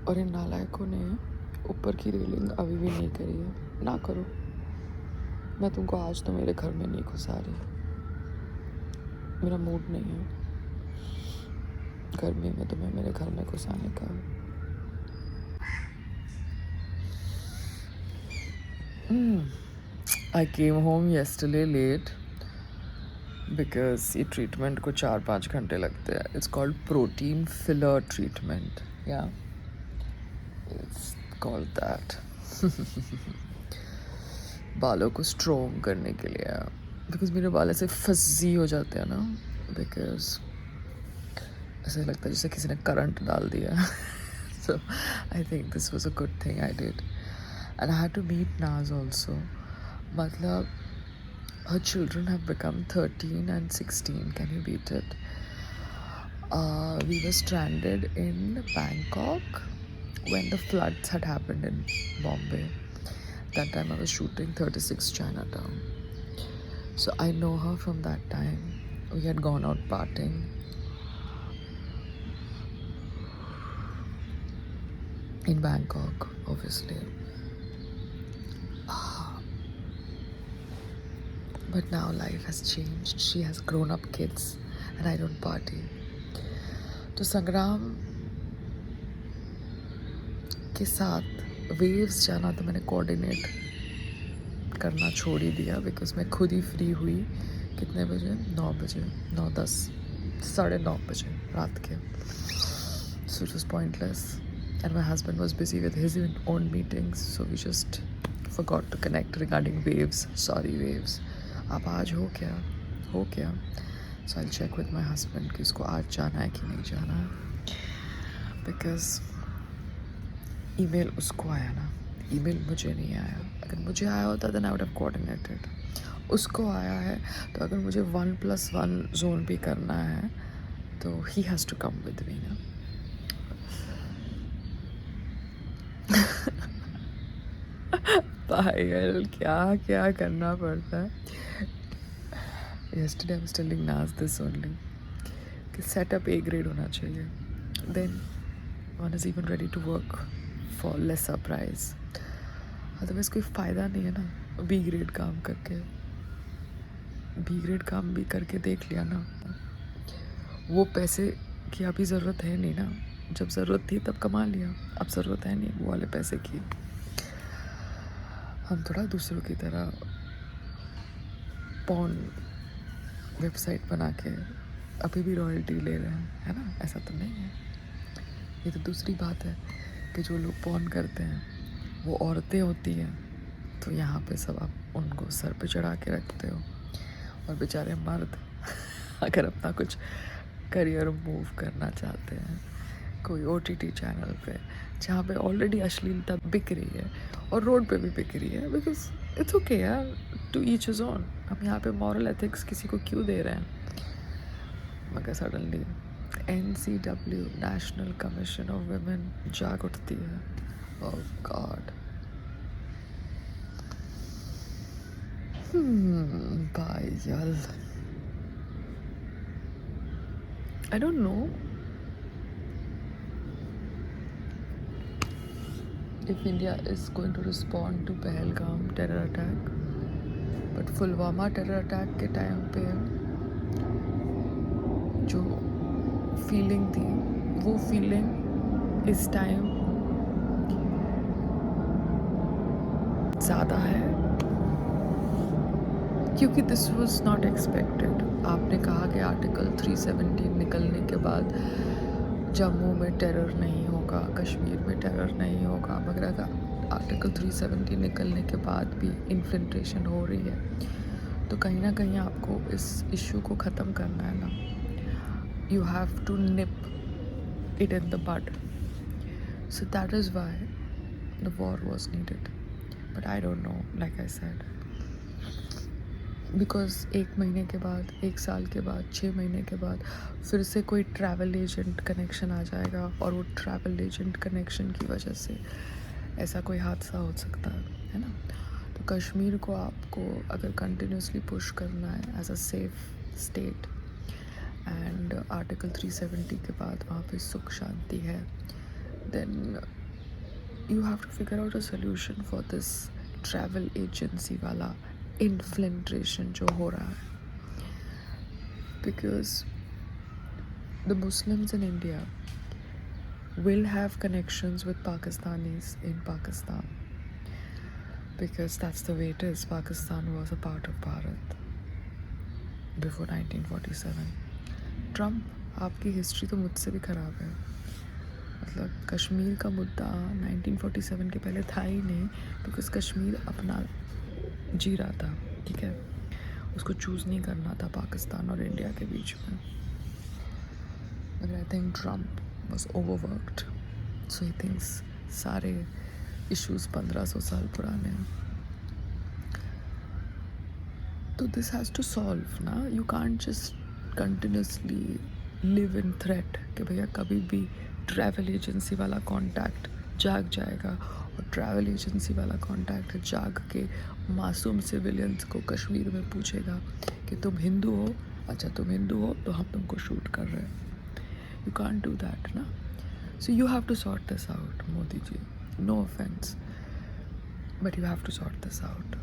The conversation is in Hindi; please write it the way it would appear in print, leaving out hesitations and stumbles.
और इन नालायकों ने ऊपर की रेलिंग अभी भी नहीं करी है। ना करो, मैं तुमको आज तो मेरे घर में नहीं घुसा रही। मेरा मूड नहीं है गर्मी में तुम्हें मेरे घर में घुसाने का। I came home yesterday late because ये ट्रीटमेंट को 4-5 घंटे लगते हैं. It's called protein filler treatment. या इट्स कॉल्ड दैट. बालों को स्ट्रॉन्ग करने के लिए, बिकॉज मेरे बाल ऐसे फजी हो जाते हैं ना, बिकॉज ऐसे लगता है जैसे किसी ने करंट डाल दिया. So I think this was a good thing I did. And I had to meet Naz also. मतलब her children have become 13 and 16. Can you beat it? We were stranded in Bangkok when the floods had happened in Bombay. That time I was shooting 36 Chinatown. So I know her from that time. We had gone out partying. In Bangkok, obviously. But now life has changed. She has grown up kids and I don't party. तो संग्राम के साथ वेव्स जाना तो मैंने कोऑर्डिनेट करना छोड़ ही दिया, बिकॉज मैं खुद ही फ्री हुई. कितने बजे? 9 बजे, 9:10, 9:30 बजे रात के. So it was pointless. And my husband was busy with his own meetings, so we just forgot to connect regarding waves. Sorry waves. अब आज हो क्या? So I'll check with my husband कि उसको आज जाना है कि नहीं जाना है. Because email उसको आया ना, email मुझे नहीं आया. अगर मुझे आया होता then I would have coordinated. उसको आया है, तो अगर मुझे 1+1 जोन भी करना है तो he has to come with me ना. पागल, क्या करना पड़ता है. Yesterday I was telling Naz this only कि setup A grade होना चाहिए. Then one is even ready to work for lesser price. Otherwise कोई फ़ायदा नहीं है ना B grade काम करके. B grade काम भी करके देख लिया ना, वो पैसे की अभी ज़रूरत है नहीं ना. जब ज़रूरत थी तब कमा लिया, अब ज़रूरत है नहीं वो वाले पैसे की. हम थोड़ा दूसरों की तरह पॉन वेबसाइट बना के अभी भी रॉयल्टी ले रहे हैं, है ना. ऐसा तो नहीं है. ये तो दूसरी बात है कि जो लोग पॉन करते हैं वो औरतें होती हैं, तो यहाँ पे सब आप उनको सर पे चढ़ा के रखते हो. और बेचारे मर्द अगर अपना कुछ करियर मूव करना चाहते हैं कोई OTT चैनल पे जहाँ पे ऑलरेडी अश्लीलता बिक रही है और रोड पे भी बिक रही है, बिकॉज इट्स ओके यार, टू ईच इज ऑन. हम यहाँ पे मॉरल एथिक्स किसी को क्यों दे रहे हैं. मगर suddenly NCW national commission of women जाग उठती है. Oh god. Payal, I don't know if India is going to respond to Pahalgam terror attack, but Pulwama terror attack के टाइम पे जो फीलिंग थी वो फीलिंग इस टाइम ज़्यादा है, क्योंकि दिस वाज नॉट एक्सपेक्टेड. आपने कहा कि आर्टिकल 370 निकलने के बाद जम्मू में टेरर नहीं होगा, कश्मीर में टेरर नहीं होगा, मगर अगर आर्टिकल 370 निकलने के बाद भी इन्फिल्ट्रेशन हो रही है तो कहीं ना कहीं आपको इस इशू को ख़त्म करना है ना. You have to nip it in the bud. So that is why the war was needed. But I don't know, like I said. Because 1 महीने के बाद, 1 साल के बाद, 6 महीने के बाद फिर से कोई ट्रैवल एजेंट कनेक्शन आ जाएगा और वो ट्रैवल एजेंट कनेक्शन की वजह से ऐसा कोई हादसा हो सकता है ना. तो कश्मीर को आपको अगर कंटिन्यूसली पुश करना है as a safe state and article 370 के बाद वहाँ पे सुख शांति है, then you have to figure out a solution for this travel agency वाला infiltration जो हो रहा है, because the Muslims in India will have connections with Pakistanis in Pakistan, because that's the way it is. Pakistan was a part of Bharat before 1947. Trump, आपकी हिस्ट्री तो मुझसे भी ख़राब है. मतलब कश्मीर का मुद्दा 1947 के पहले था ही नहीं, बिकॉज कश्मीर अपना जी रहा था, ठीक है. उसको चूज़ नहीं करना था पाकिस्तान और इंडिया के बीच में. मगर I think Trump was overworked, so he thinks सारे इश्यूज़ 1500 साल पुराने हैं. तो दिस हैज़ टू सॉल्व ना. You can't just continuously live in threat कि भैया कभी भी ट्रैवल एजेंसी वाला कॉन्टैक्ट जाग जाएगा, और ट्रैवल एजेंसी वाला कॉन्टैक्ट जाग के मासूम सिविलियंस को कश्मीर में पूछेगा कि तुम हिंदू हो, अच्छा तुम हिंदू हो तो हम तुमको शूट कर रहे हैं. यू कांट डू दैट ना. So you have to sort this out, Modi ji. No offence, but you have to sort this out.